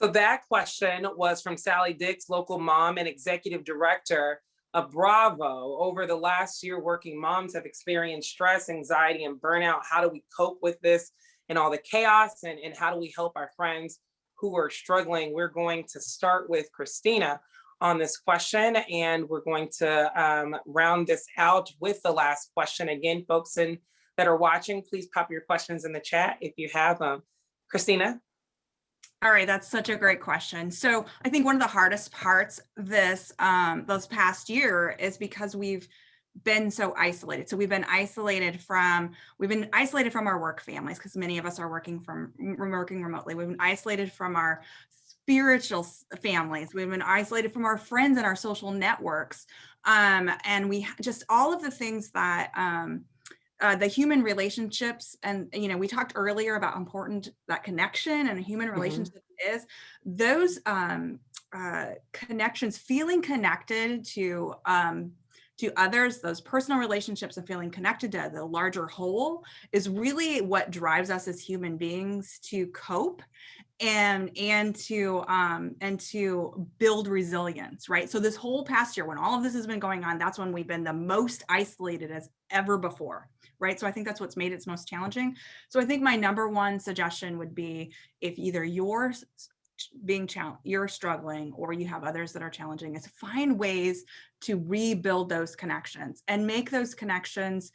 So that question was from Sally Dix, local mom and executive director of Bravo. Over the last year, working moms have experienced stress, anxiety, and burnout. How do we cope with this and all the chaos? And how do we help our friends who are struggling? We're going to start with Christina on this question, and we're going to round this out with the last question. Again, folks that are watching, please pop your questions in the chat if you have them. Christina? All right, that's such a great question. So I think one of the hardest parts this past year is because we've been so isolated. So we've been isolated from our work families, because many of us are working remotely. We've been isolated from our spiritual families. We've been isolated from our friends and our social networks. And we just all of the things that the human relationships, and we talked earlier about how important that connection and a human relationship is. Those connections, feeling connected to others, those personal relationships, and feeling connected to the larger whole is really what drives us as human beings to cope and to build resilience, right? So this whole past year, when all of this has been going on, that's when we've been the most isolated as ever before, right? So I think that's what's made it most challenging. So I think my number one suggestion would be, if either you're struggling or you have others that are challenging, is find ways to rebuild those connections and make those connections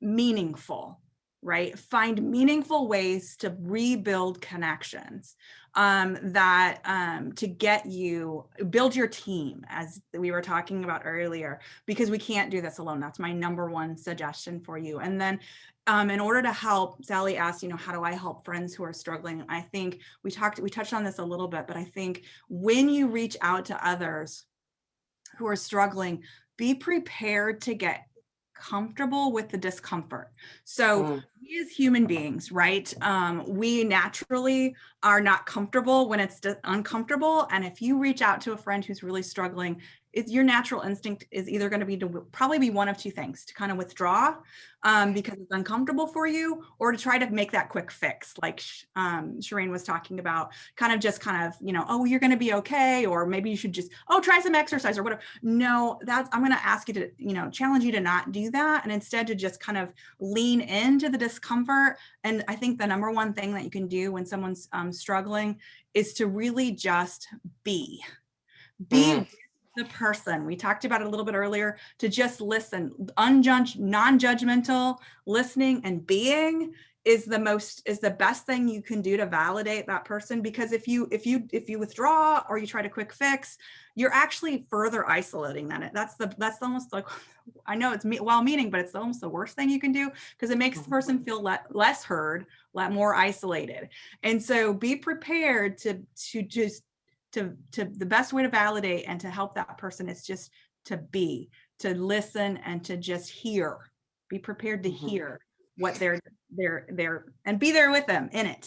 meaningful, right? Find meaningful ways to rebuild connections to get you, build your team, as we were talking about earlier, because we can't do this alone. That's my number one suggestion for you. And then in order to help, Sally asked, how do I help friends who are struggling? I think we touched on this a little bit, but I think when you reach out to others who are struggling, be prepared to get comfortable with the discomfort. So we as human beings, right? We naturally are not comfortable when it's uncomfortable. And if you reach out to a friend who's really struggling, your natural instinct is either going to be to probably be one of two things: to kind of withdraw because it's uncomfortable for you, or to try to make that quick fix, like Shireen was talking about, oh, you're going to be okay, or maybe you should just try some exercise or whatever. No, I'm going to ask you to challenge you to not do that, and instead to just kind of lean into the discomfort. And I think the number one thing that you can do when someone's struggling is to really just be the person. We talked about it a little bit earlier, to just listen, non-judgmental listening and being is the best thing you can do to validate that person. Because if you withdraw or you try to quick fix, you're actually further isolating them. That's almost like, I know it's well-meaning, but it's almost the worst thing you can do, because it makes the person feel less heard, more isolated. And so be prepared to the best way to validate and to help that person is just to listen and to just hear. Be prepared to hear what they're and be there with them in it.